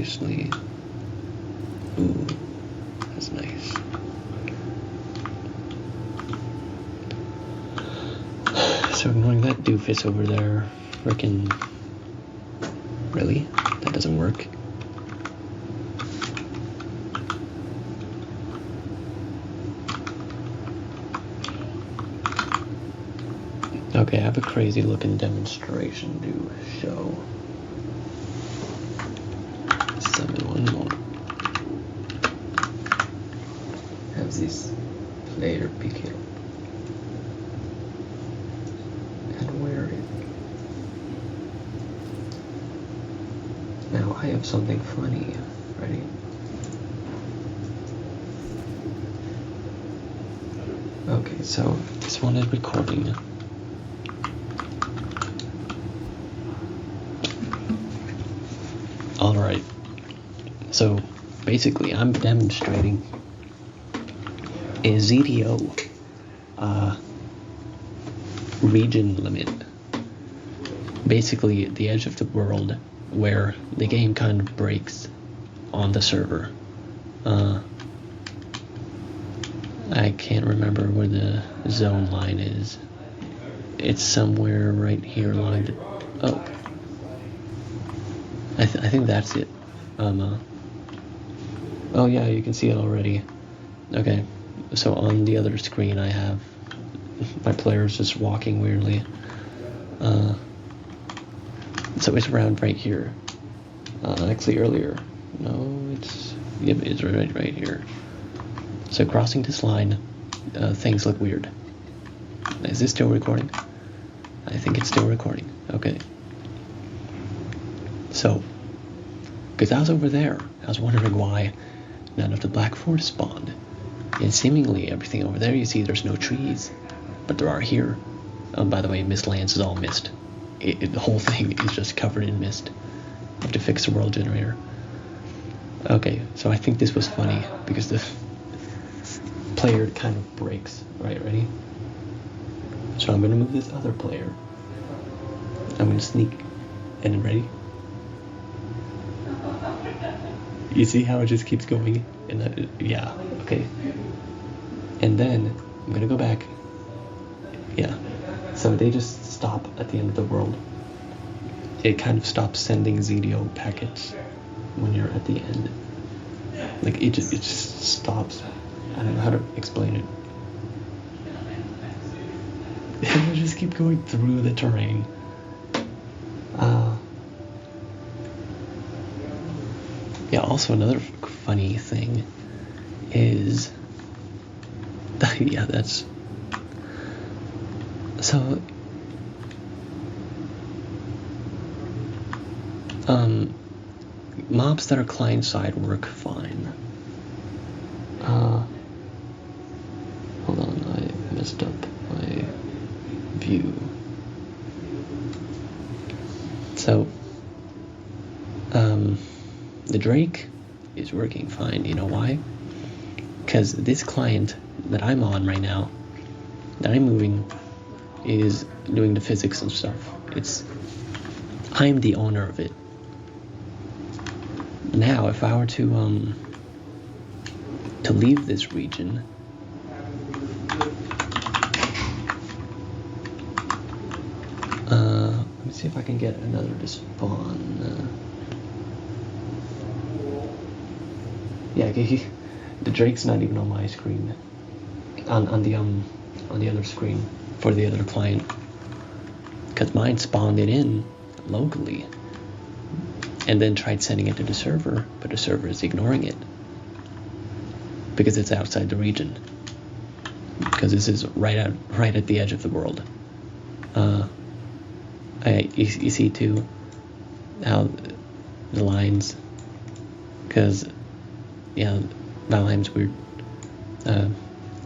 nicely. Ooh, that's nice. So ignoring that doofus over there, frickin'... Really? That doesn't work. Okay, I have a crazy looking demonstration to show. Summon one more. Have this player pick it up and wear it. Now I have something funny. Ready? Okay, so this one is recording. Alright, so basically I'm demonstrating a ZDO region limit. Basically the edge of the world where the game kind of breaks on the server. I can't remember where the zone line is. It's somewhere right here along the... Oh. I think that's it. Oh yeah, you can see it already. Okay, so on the other screen I have my players just walking weirdly. So it's around right here. Actually earlier. No, it's... Yep, it's right here. So crossing this line, things look weird. Is this still recording? I think it's still recording. Okay. So, because I was over there, I was wondering why none of the Black Forest spawned. And seemingly everything over there, you see there's no trees, but there are here. By the way, Mistlands is all mist. The whole thing is just covered in mist. I have to fix the world generator. Okay, so I think this was funny because the player kind of breaks. Right, ready? So I'm gonna move this other player. I'm gonna sneak, and then ready? You see how it just keeps going? And yeah, okay. And then I'm gonna go back. Yeah. So they just stop at the end of the world. It kind of stops sending ZDO packets when you're at the end. Like it just stops. I don't know how to explain it. It will just keep going through the terrain. Yeah, also another funny thing is... yeah, that's... So... mobs that are client-side work fine. Hold on, I messed up my view. So, the Drake is working fine. You know why? Because this client that I'm on right now, that I'm moving, is doing the physics and stuff. I'm the owner of it. Now, if I were to leave this region, let me see if I can get another to spawn. Yeah, the Drake's not even on my screen. On the other screen for the other client, because mine spawned it in locally, and then tried sending it to the server, but the server is ignoring it because it's outside the region. Because this is right at the edge of the world. You see too how the lines, because yeah, Valheim's weird. It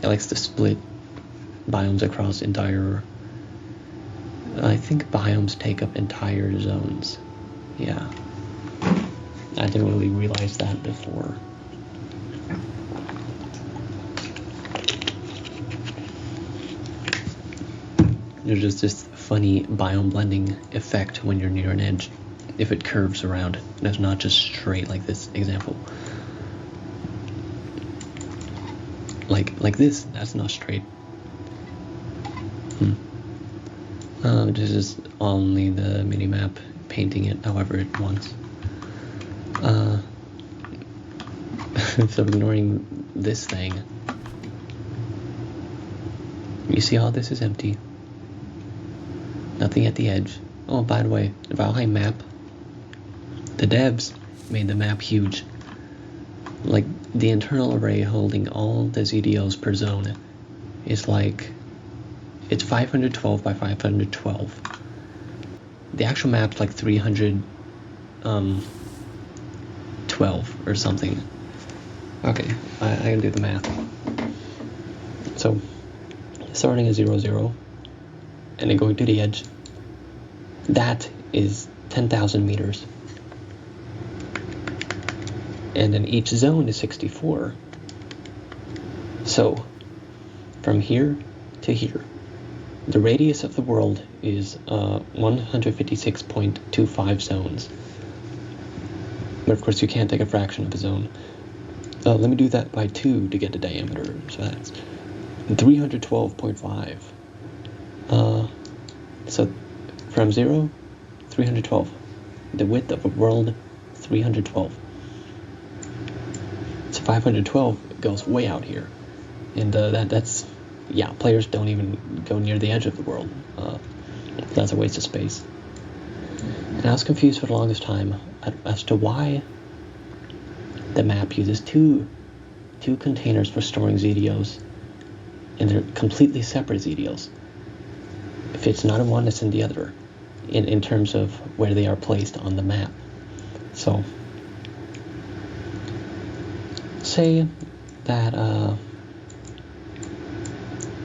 likes to split biomes across entire... I think biomes take up entire zones. Yeah. I didn't really realize that before. There's just this funny biome blending effect when you're near an edge. if it curves around. That's not just straight like this example. Like this, that's not straight. This is only the mini-map painting it however it wants. So ignoring this thing, you see how this is empty. Nothing at the edge. Oh, by the way, the Valheim map, the devs made the map huge. Like, the internal array holding all the ZDOs per zone is like, it's 512 by 512. The actual map's like 312 or something. Okay, I can do the math. So, starting at 0, 0, and then going to the edge, that is 10,000 meters. And then each zone is 64. So, from here to here, the radius of the world is 156.25 zones. But of course you can't take a fraction of a zone. Let me do that by 2 to get the diameter. So that's 312.5. So from 0, 312. The width of a world, 312. So 512 goes way out here. And that's, yeah, players don't even go near the edge of the world. That's a waste of space. And I was confused for the longest time as to why the map uses two containers for storing ZDOs, and they're completely separate ZDOs. If it's not in one, it's in the other, in terms of where they are placed on the map. So, say that,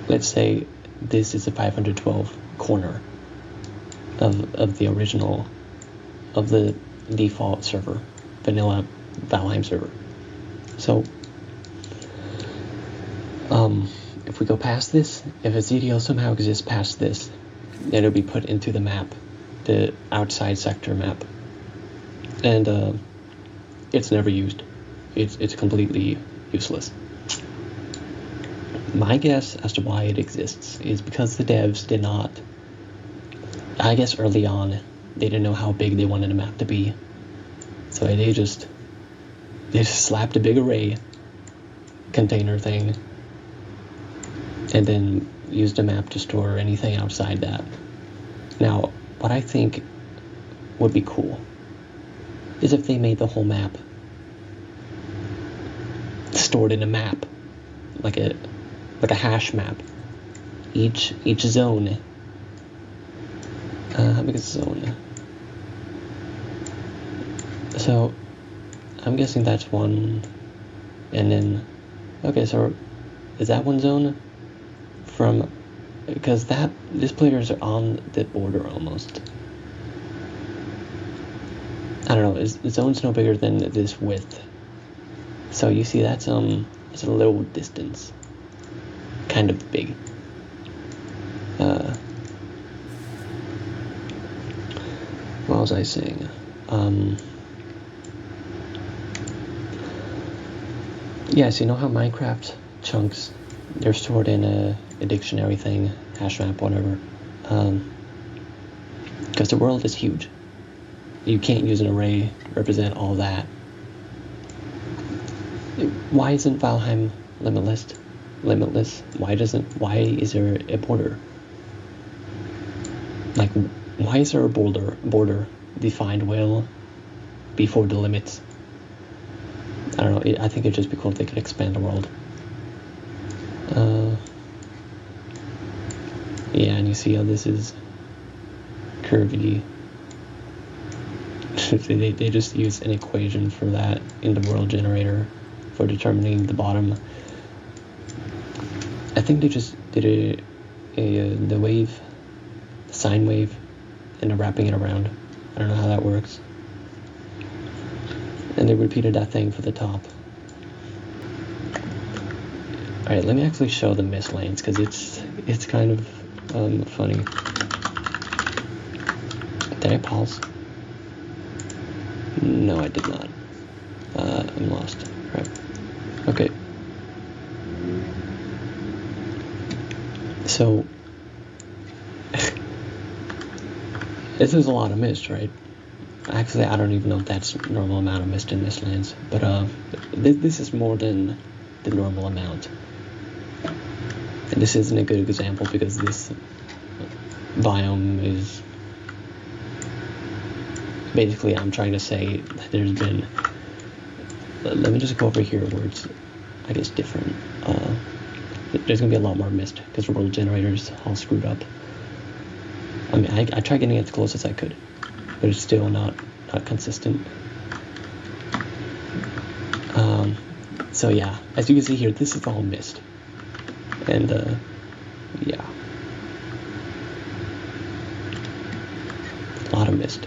let's say this is a 512 corner of the original, of the default server, vanilla Valheim server. So, if we go past this, if a ZDO somehow exists past this, then it'll be put into the map, the outside sector map, and it's never used. It's completely useless. My guess as to why it exists is because the devs did not, I guess early on, they didn't know how big they wanted the map to be. So they just slapped a big array container thing and then used a map to store anything outside that. Now, what I think would be cool is if they made the whole map stored in a map, like a hash map. Each zone. How big is a zone? So, I'm guessing that's one, and then, okay, so is that one zone? From, because these players are on the border almost. I don't know, the zone's no bigger than this width. So you see that's it's a little distance. Kind of big. What was I saying? Yeah, so you know how Minecraft chunks, they're stored in a dictionary thing, hash map, whatever. Because the world is huge. You can't use an array to represent all that. Why isn't Valheim limitless? Why is there a border? Like, why is there a border defined well before the limits? I don't know, I think it'd just be cool if they could expand the world. Yeah, and you see how this is curvy. They just use an equation for that in the world generator for determining the bottom. I think they just did the wave, the sine wave, and they're wrapping it around. I don't know how that works. And they repeated that thing for the top. Alright, let me actually show the mist lanes, because it's kind of funny. Did I pause? No, I did not. I'm lost. Right. Okay. So, this is a lot of mist, right? Actually, I don't even know if that's normal amount of mist in Mistlands, but this is more than the normal amount. And this isn't a good example because this biome is basically, I'm trying to say that there's been. Let me just go over here where it's, I guess, different. There's gonna be a lot more mist because world generators all screwed up. I mean, I tried getting it as close as I could, but it's still not consistent. So yeah, as you can see here, this is all mist, and yeah, a lot of mist,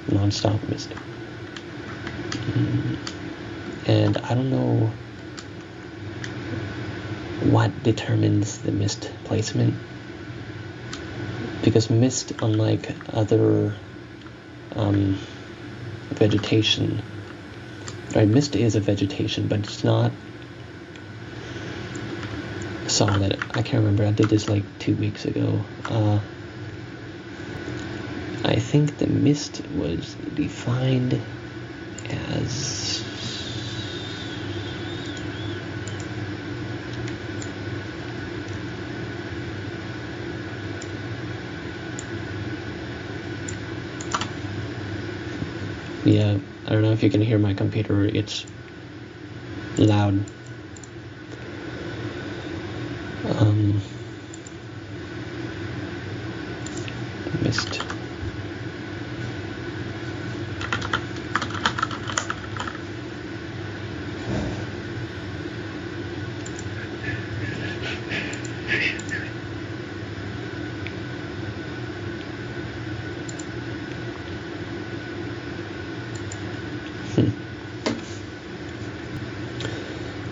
non-stop mist. And I don't know what determines the mist placement, because mist, unlike other vegetation, right? Mist is a vegetation, but it's not solid. I can't remember. I did this like 2 weeks ago. I think the mist was defined as yeah, I don't know if you can hear my computer, it's loud. Mist.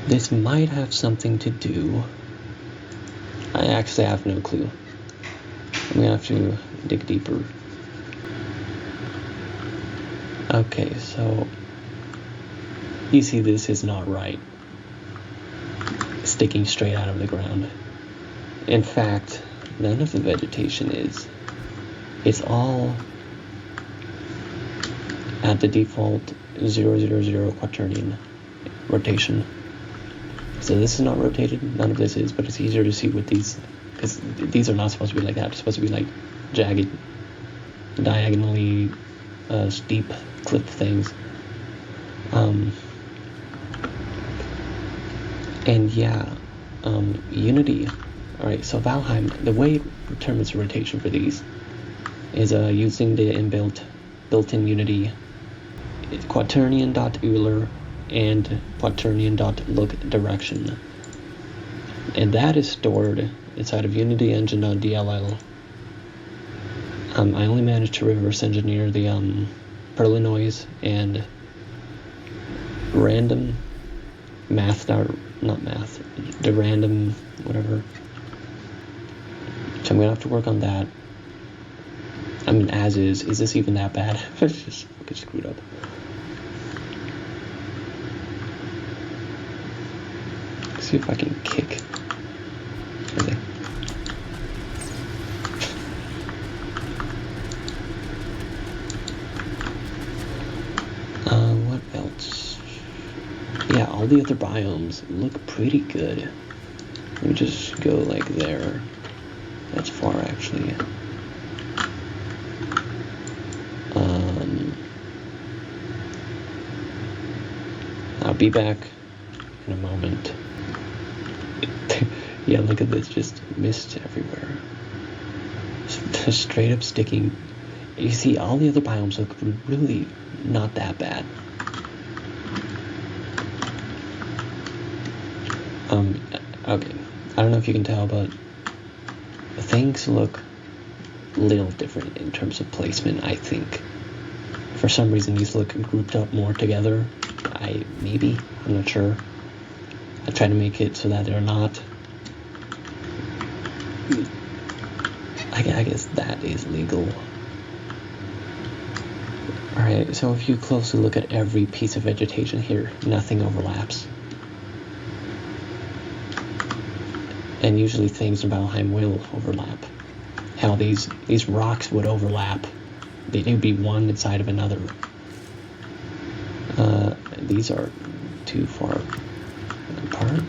This might have something to do. I actually have no clue. I'm gonna have to dig deeper. Okay, so you see this is not right. Sticking straight out of the ground. In fact, none of the vegetation is. It's all at the default 000 quaternion rotation. So this is not rotated, none of this is, but it's easier to see with these, because these are not supposed to be like that. It's supposed to be like jagged, diagonally steep cliff things. And yeah, Unity. Alright, so Valheim, the way it determines the rotation for these is using the built-in Unity quaternion.euler and quaternion.look direction. And that is stored inside of Unity engine.dll. I only managed to reverse engineer the Perlin noise and random the random whatever. So I'm gonna have to work on that. I mean, as is this even that bad? It's just fucking screwed up. Let's see if I can kick. Okay. What else? Yeah, all the other biomes look pretty good. Let me just go like there. That's far actually. I'll be back in a moment. Yeah, look at this, just mist everywhere. Straight up sticking. You see, all the other biomes look really not that bad. Okay, I don't know if you can tell, but things look a little different in terms of placement, I think. For some reason, these look grouped up more together. I'm not sure. I try to make it so that they're not. I guess that is legal. Alright, so if you closely look at every piece of vegetation here, nothing overlaps. And usually things in Valheim will overlap. Hell, these rocks would overlap. They'd be one inside of another. These are too far apart.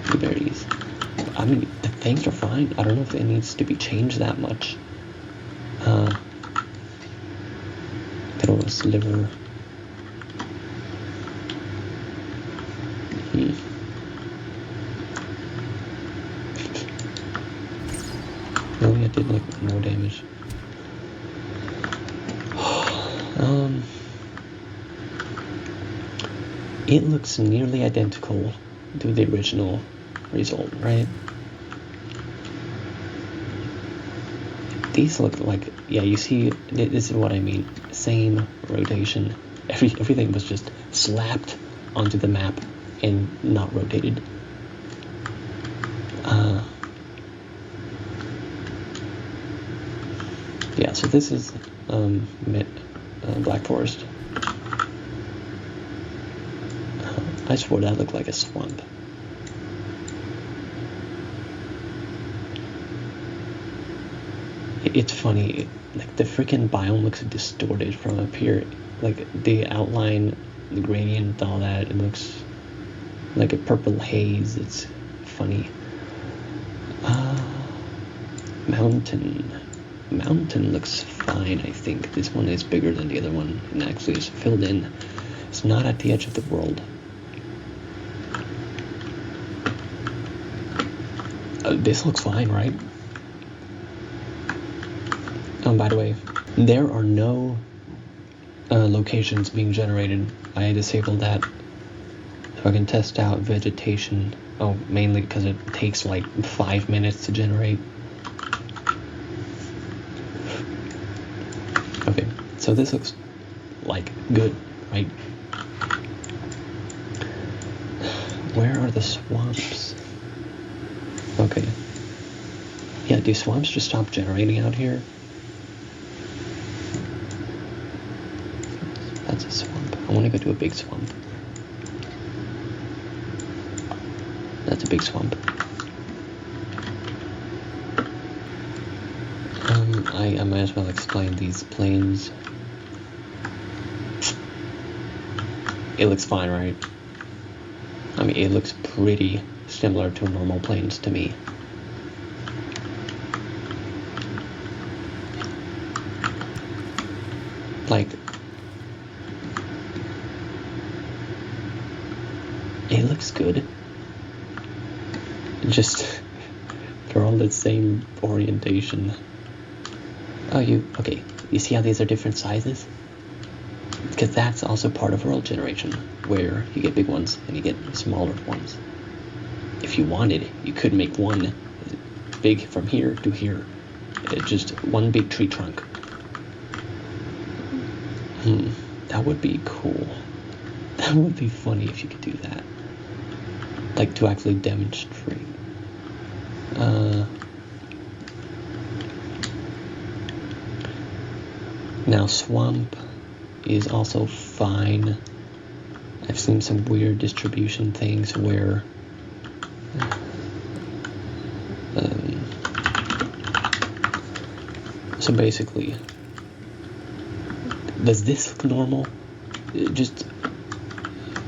Blueberries. I mean, the things are fine. I don't know if it needs to be changed that much. Throw a sliver. Oh, yeah, it did like more damage. It looks nearly identical to the original result, right? These look like, yeah, you see, this is what I mean. Same rotation. Everything was just slapped onto the map and not rotated. Yeah, so this is Black Forest. I swore that looked like a swamp. It's funny, like the freaking biome looks distorted from up here. Like the outline, the gradient, all that, it looks like a purple haze. It's funny. Mountain looks fine, I think. This one is bigger than the other one and actually is filled in. It's not at the edge of the world. This looks fine, right? By the way, there are no locations being generated. I disabled that so I can test out vegetation. Oh, mainly because it takes like 5 minutes to generate. Okay, so this looks like good, right? Where are the swamps? Okay. Yeah, do swamps just stop generating out here? That's a swamp. I want to go to a big swamp. That's a big swamp. I might as well explain these plains. It looks fine, right? I mean, it looks pretty similar to normal plains to me. Like, it looks good. Just, they're all the same orientation. Oh, okay. You see how these are different sizes? Because that's also part of world generation, where you get big ones and you get smaller ones. If you wanted, you could make one big from here to here. Just one big tree trunk. That would be cool. That would be funny if you could do that. Like, to actually demonstrate. Now, swamp is also fine. I've seen some weird distribution things where so basically, does this look normal? Just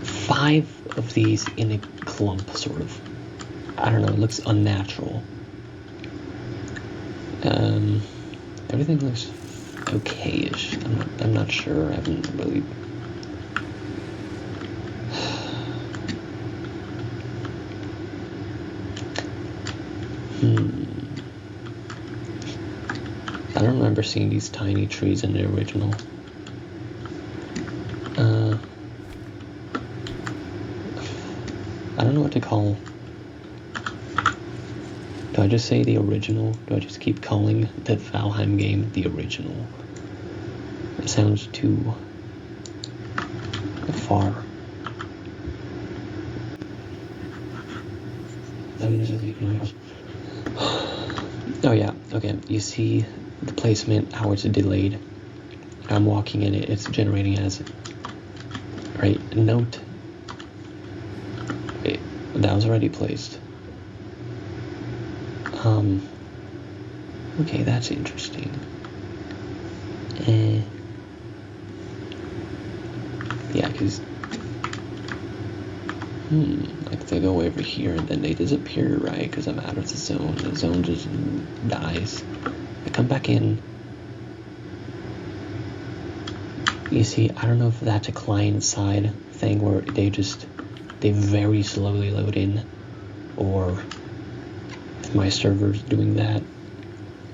5 of these in a clump, sort of. I don't know, it looks unnatural. Everything looks okay-ish. I'm not sure. I haven't really. I don't remember seeing these tiny trees in the original. I don't know what to call. Do I just say the original? Do I just keep calling the Valheim game the original? It sounds too far. Oh yeah, okay, you see the placement, how it's delayed. I'm walking in it, it's generating as, right, note. That was already placed. Okay, that's interesting. Yeah, because like they go over here and then they disappear, right? Because I'm out of the zone. The zone just dies. I come back in. You see, I don't know if that's a client-side thing where they very slowly load in, or if my server's doing that,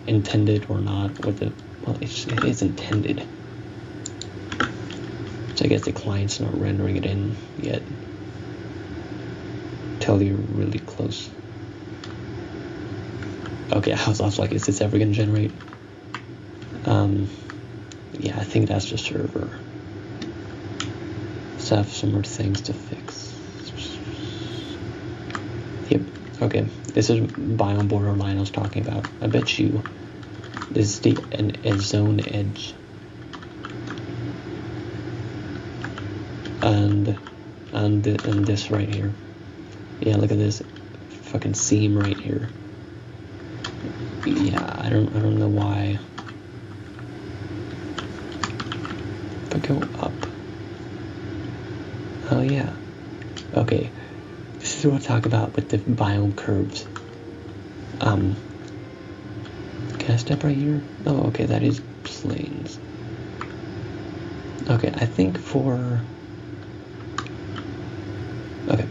intended or not. Well, it is intended. So I guess the client's not rendering it in yet. Till you're really close. Okay, I was like, is this ever gonna generate? Yeah, I think that's the server. So I have some more things to fix. Yep, okay. This is biome borderline I was talking about. I bet you this is a zone edge. And this right here. Yeah, look at this fucking seam right here. Yeah, I don't know why. If I go up. Oh yeah. Okay. This is what I talk about with the biome curves. Can I step right here? Oh, okay, that is plains. Okay, I think for... Okay.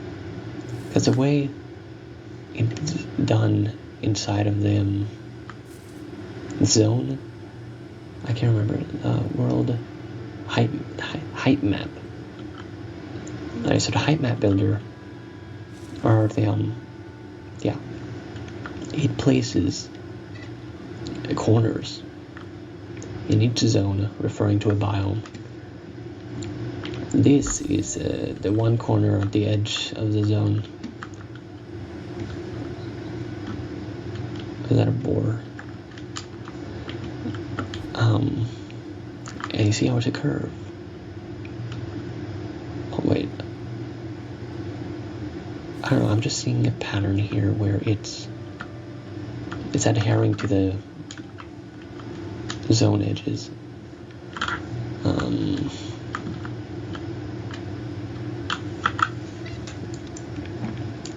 Because the way it's done inside of the zone, I can't remember, world height map. Alright, so the height map builder, or the, yeah, it places corners in each zone referring to a biome. This is the one corner at the edge of the zone. Is that a boar? And you see how it's a curve. Oh wait. I don't know, I'm just seeing a pattern here where it's adhering to the zone edges.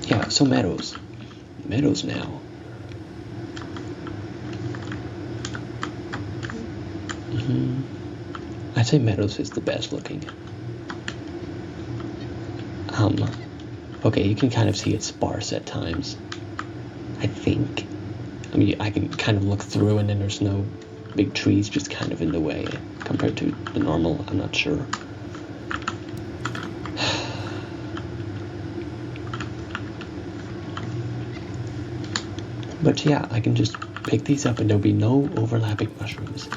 Yeah, so meadows now. I'd say meadows is the best looking. Okay, you can kind of see it's sparse at times, I think. I mean, I can kind of look through and then there's no big trees just kind of in the way compared to the normal. I'm not sure. But yeah, I can just pick these up and there'll be no overlapping mushrooms.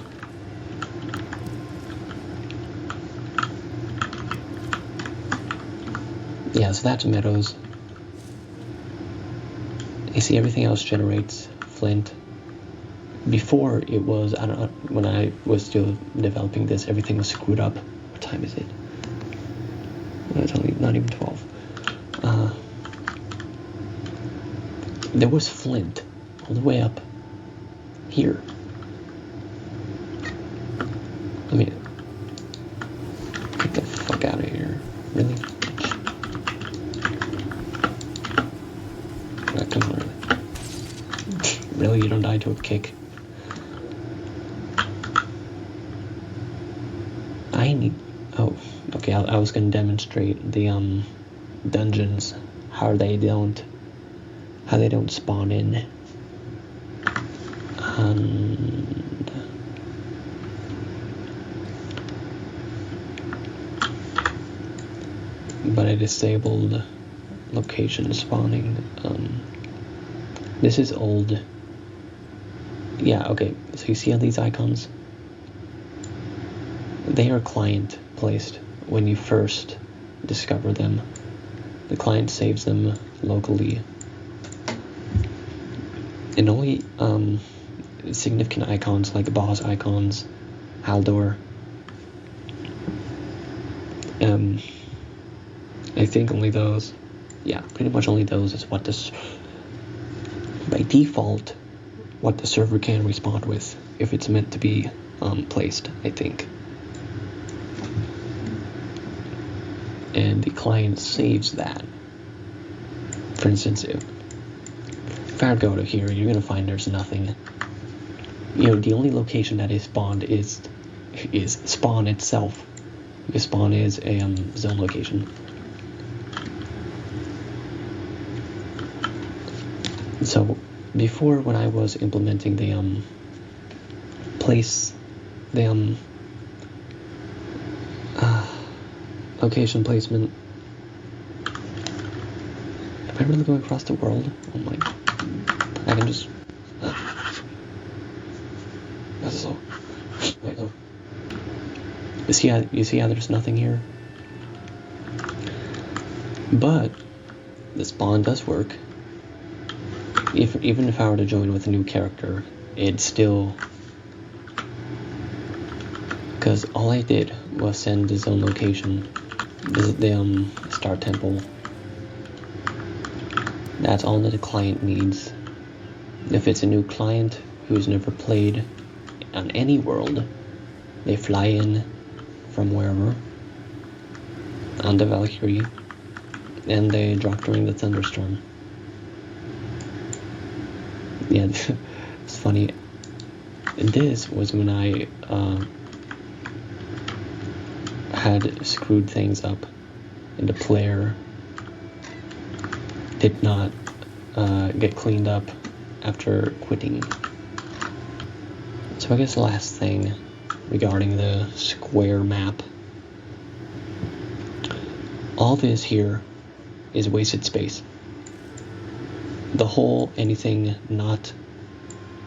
Yeah, so that's meadows. You see everything else generates flint. Before it was, I don't know, when I was still developing this, everything was screwed up. What time is it? Well, it's only not even 12. There was flint all the way up here. I mean, get the fuck out of here. Really? Come on. Really? You don't die to a kick? I need... Oh, okay, I was gonna demonstrate the, dungeons, how they don't spawn in. And... but I disabled location spawning. This is old. Yeah, okay, so you see all these icons? They are client placed when you first discover them. The client saves them locally. And only significant icons like boss icons, Haldor. I think only those. Yeah, pretty much only those is what this, by default, what the server can respond with if it's meant to be placed, I think. And the client saves that. For instance, if I go to here, you're gonna find there's nothing. The only location that is spawned is spawn itself. Because spawn is a zone location. So before, when I was implementing the location placement, am I really going across the world? Oh my! I can just. That's so. You see how there's nothing here? But the spawn does work. Even if I were to join with a new character, it's still, because all I did was send the zone location, the star temple. That's all that the client needs. If it's a new client who's never played on any world, they fly in from wherever on the Valkyrie, and they drop during the thunderstorm. Yeah, it's funny. This was when I had screwed things up, and the player did not get cleaned up after quitting. So I guess the last thing regarding the square map, all this here is wasted space. The whole anything not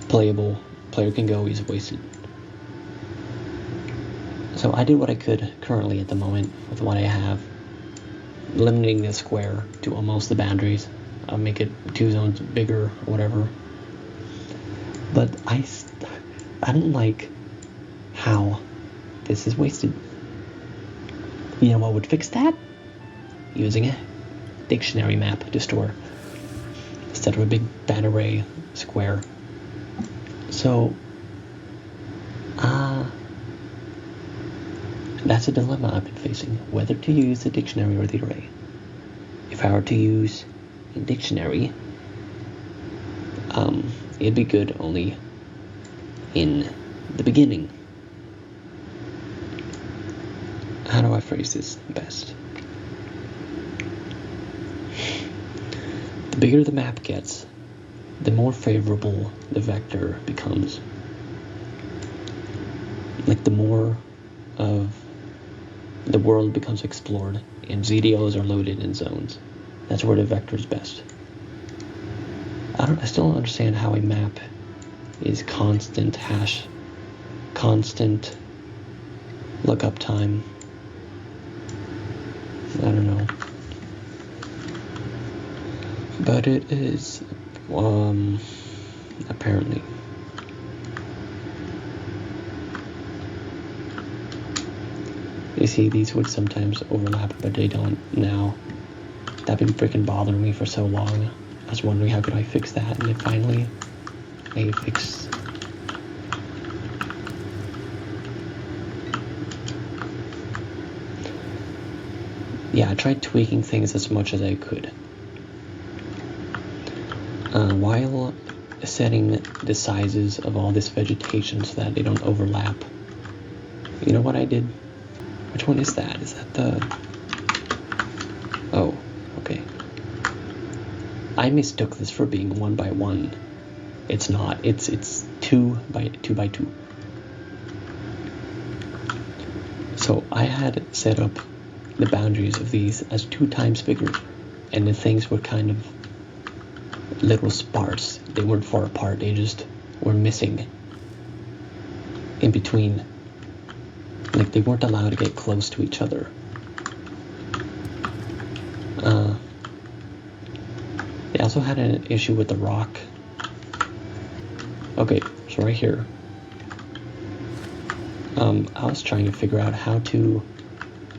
playable player can go is wasted. So I did what I could currently at the moment with what I have, limiting the square to almost the boundaries. I'll make it 2 zones bigger or whatever. But I don't like how this is wasted. You know what would fix that? Using a dictionary map to store instead of a big ban array square. So that's a dilemma I've been facing, whether to use the dictionary or the array. If I were to use a dictionary, it'd be good only in the beginning. How do I phrase this best? The bigger the map gets, the more favorable the vector becomes. Like, the more of the world becomes explored and ZDOs are loaded in zones. That's where the vector is best. I still don't understand how a map is constant hash, constant lookup time. I don't know. But it is, apparently. You see, these would sometimes overlap, but they don't now. That's been freaking bothering me for so long. I was wondering how could I fix that, and then finally, I fix. Yeah, I tried tweaking things as much as I could. While setting the sizes of all this vegetation so that they don't overlap. You know what I did? Which one is that? Is that the... Oh, okay. I mistook this for being 1 by 1. It's not. It's 2 by 2. So I had set up the boundaries of these as 2 times bigger, and the things were kind of little sparse. They weren't far apart. They just were missing in between. Like, they weren't allowed to get close to each other. They also had an issue with the rock. Okay, So right here, I was trying to figure out how to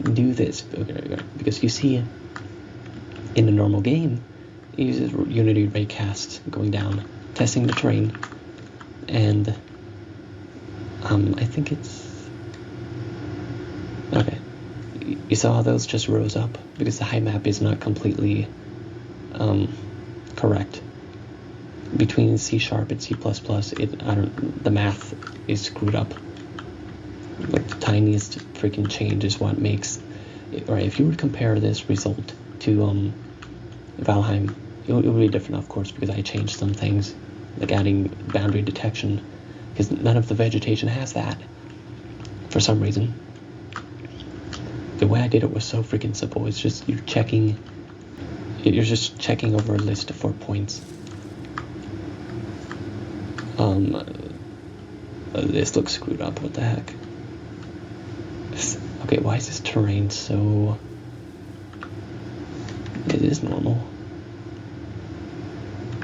do this, because you see, in the normal game, it uses Unity raycasts going down, testing the terrain, and I think it's okay. You saw how those just rose up because the height map is not completely correct. Between C# and C++, the math is screwed up. Like the tiniest freaking change is what makes it, right. If you were to compare this result to Valheim, it would be different, of course, because I changed some things, like adding boundary detection, because none of the vegetation has that for some reason. The way I did it was so freaking simple. It's just you're just checking over a list of 4 points. This looks screwed up. What the heck? Okay, why is this terrain so... It is normal.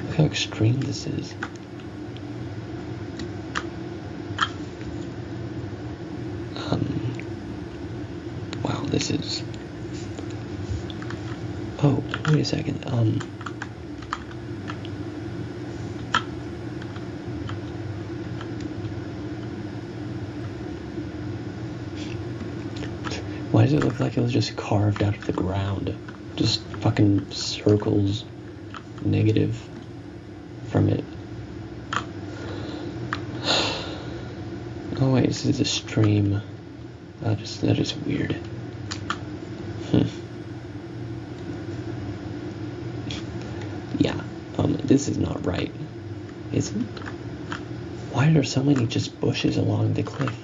Look how extreme this is. Wow, this is... Oh, wait a second. Why does it look like it was just carved out of the ground? Just fucking circles negative from it. Oh wait, this is a stream. That is weird. Yeah, this is not right. Why are there so many just bushes along the cliff?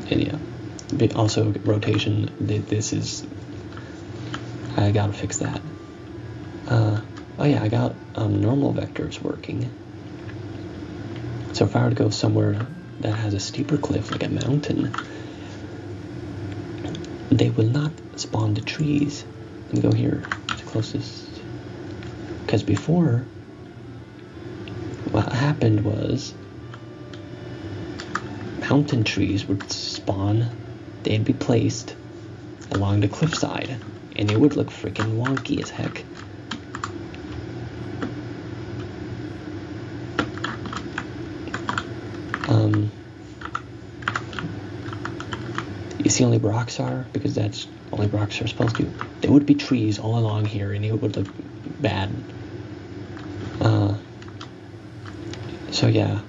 And yeah, but also rotation. This is... I gotta fix that. Oh yeah, I got normal vectors working. So if I were to go somewhere that has a steeper cliff, like a mountain, they will not spawn the trees. And go here, the closest. Because before, what happened was, mountain trees would spawn, they'd be placed along the cliffside, and it would look freaking wonky as heck. You see only rocks are, because that's only rocks are supposed to. There would be trees all along here, and it would look bad. So yeah.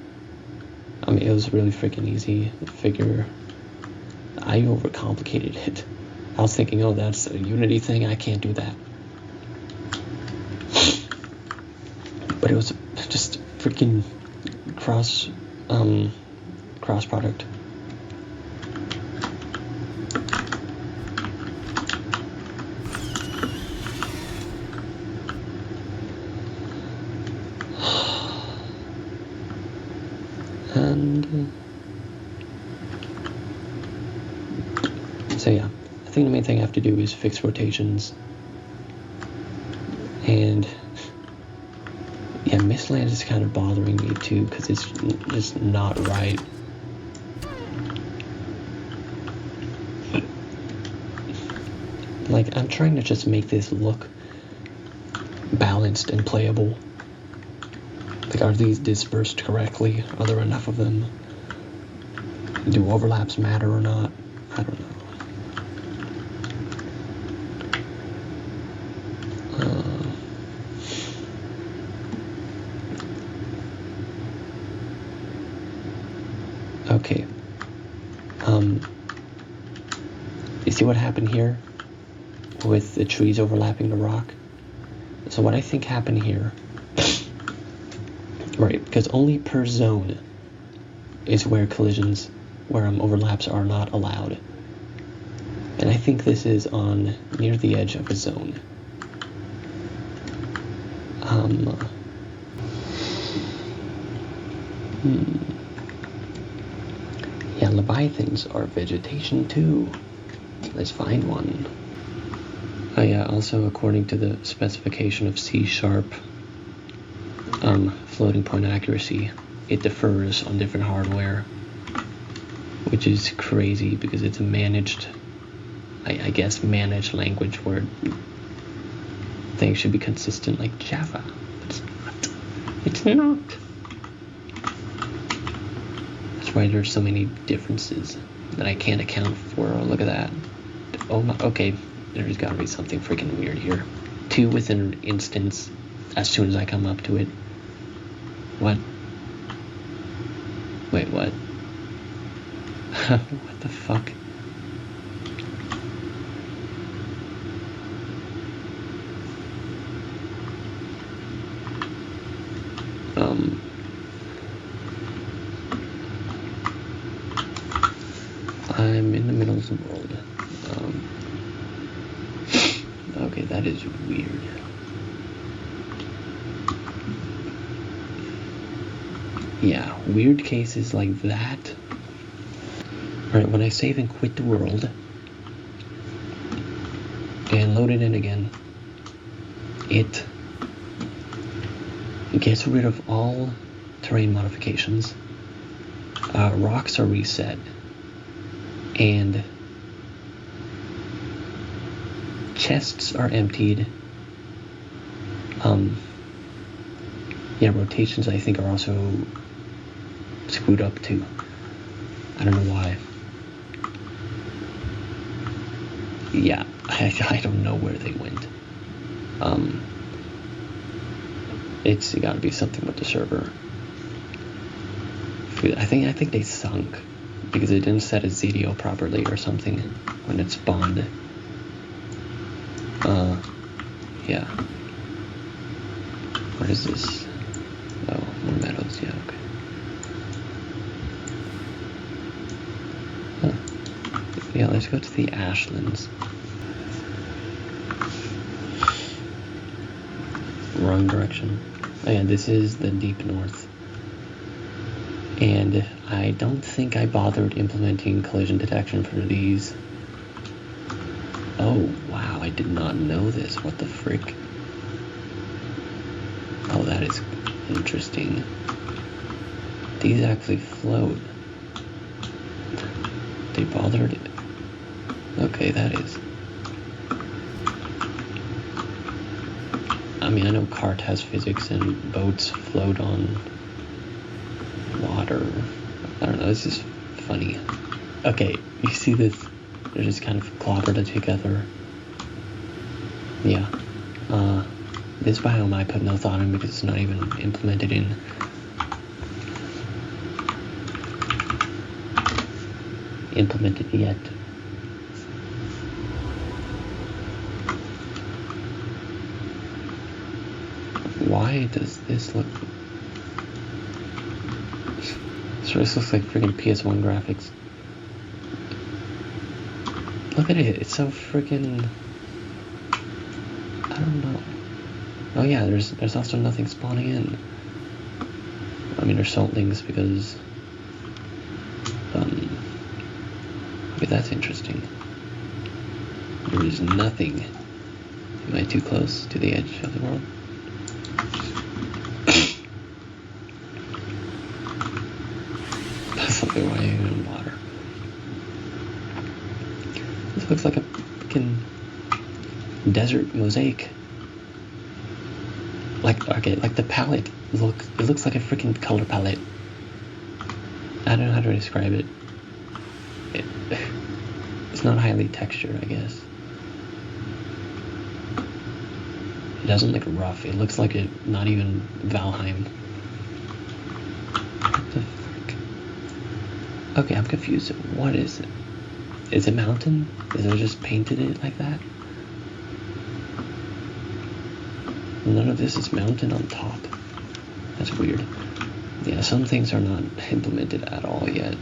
I mean, it was really freaking easy to figure. I overcomplicated it. I was thinking, oh, that's a Unity thing, I can't do that. But it was just freaking cross product. And so yeah, I think the main thing I have to do is fix rotations. And yeah, Mistland is kind of bothering me too, because it's just not right. Like, I'm trying to just make this look balanced and playable. Like, are these dispersed correctly? Are there enough of them? Do overlaps matter or not? I don't know. Okay. You see what happened here with the trees overlapping the rock? So what I think happened here, right, because only per zone is where collisions, where overlaps are not allowed. And I think this is on near the edge of a zone. Yeah, Leviathans are vegetation too. Let's find one. Oh yeah, also according to the specification of C#, floating point accuracy, it differs on different hardware, which is crazy because it's a managed, I guess, managed language where things should be consistent like Java. But it's not. It's not. That's why there's so many differences that I can't account for. Oh, look at that. Oh my, okay, there's gotta be something freaking weird here. 2 within an instance as soon as I come up to it. What? Wait, what? What the fuck? I'm in the middle of the world. Okay, that is weird. Yeah, weird cases like that. Alright, when I save and quit the world and load it in again, it gets rid of all terrain modifications. Rocks are reset, and chests are emptied. Yeah, rotations I think are also screwed up too. I don't know why. Yeah, I don't know where they went. It's gotta be something with the server. I think they sunk because it didn't set a ZDO properly or something when it spawned. Yeah. What is this? Oh, more meadows. Yeah, okay. Huh. Yeah, let's go to the Ashlands. Wrong direction. Oh yeah, this is the deep north. And I don't think I bothered implementing collision detection for these. Oh, wow, I did not know this. What the frick? Oh, that is interesting. These actually float. They bothered it. Okay, that is. I mean, I know cart has physics and boats float on water. I don't know, it's just funny. Okay, you see this? They're just kind of clobbered together. Yeah. This biome I put no thought in because it's not even implemented in. Implemented yet. Why does this look... So this looks like freaking PS1 graphics. Look at it, it's so freaking... I don't know. Oh yeah, there's also nothing spawning in. I mean, there's saltlings because... Okay, that's interesting. There is nothing. Am I too close to the edge of the world? That's something why I'm in water. This looks like a freaking desert mosaic. Like, okay, like the palette it looks like a freaking color palette. I don't know how to describe it. It's not highly textured, I guess. It doesn't look rough. It looks like it, not even Valheim. What the frick? Okay, I'm confused. What is it? Is it mountain? Is it just painted it like that? None of this is mountain on top. That's weird. Yeah, some things are not implemented at all yet.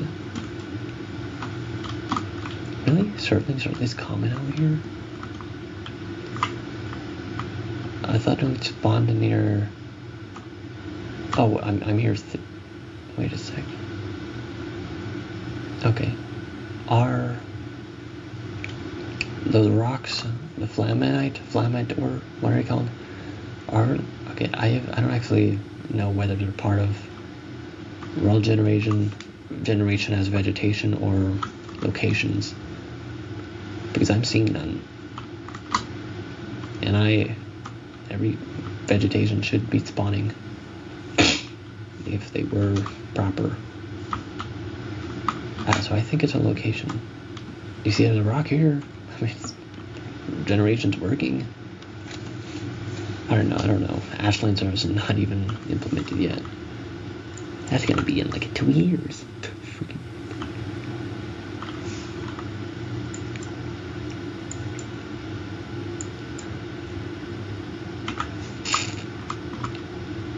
Really? Surflings are this common out here? I thought it would spawn near... Oh, I'm here... Wait a sec. Okay. those rocks, the flamite, or what are they called? Are okay. I don't actually know whether they're part of world generation as vegetation or locations, because I'm seeing none. And every vegetation should be spawning if they were proper. So I think it's a location. You see there's a rock here? I mean, generation's working. I don't know. Ashland Service is not even implemented yet. That's gonna be in like 2 years.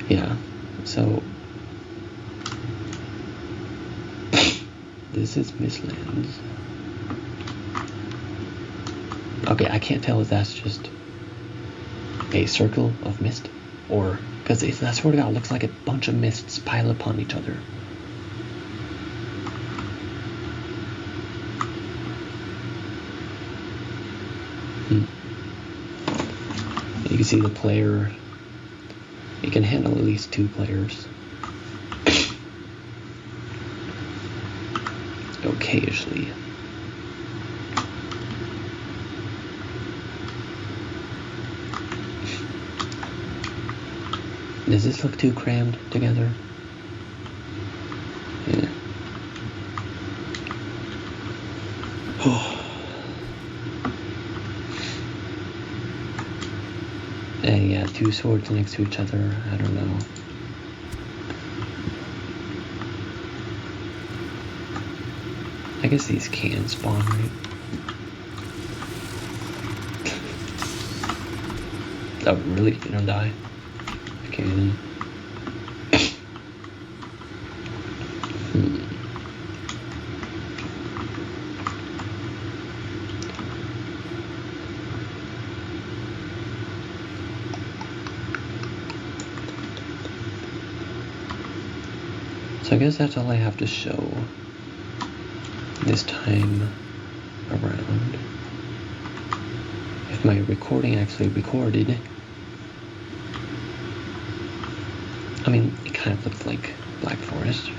Yeah, so this is Mistlands. Okay, I can't tell if that's just a circle of mist, or because I swear to God, it looks like a bunch of mists pile upon each other. You can see the player. You can handle at least 2 players. Occasionally. Does this look too crammed together? Yeah. And yeah, 2 swords next to each other. I don't know. I guess these can spawn, right? Oh, really? You don't die? Okay, then. So I guess that's all I have to show this time around. If my recording actually recorded. I mean, it kind of looks like Black Forest.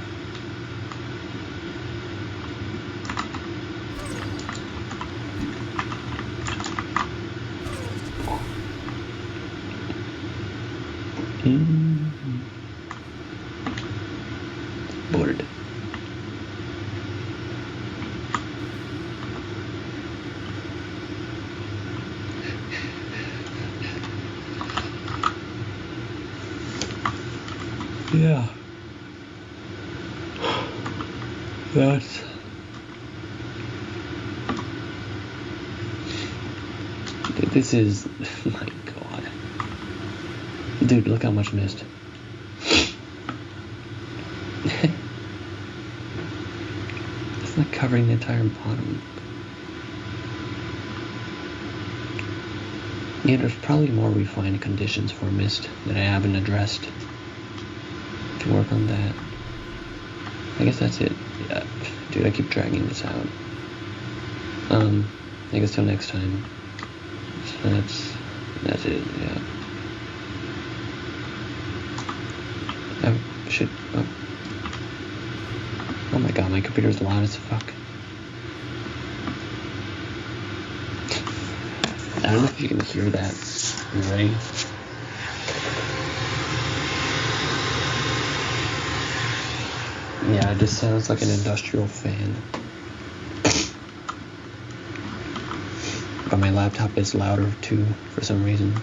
Bored. Yeah. That's... This is... my God. Dude, look how much mist. It's like covering the entire bottom. Yeah, there's probably more refined conditions for mist that I haven't addressed. To work on that. I guess that's it. Yeah. Dude, I keep dragging this out. I guess till next time. So that's it, yeah. Oh, shit. Oh my God, my computer's loud as fuck. I don't know if you can hear that. Right? Yeah, it just sounds like an industrial fan. But my laptop is louder too, for some reason.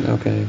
Okay.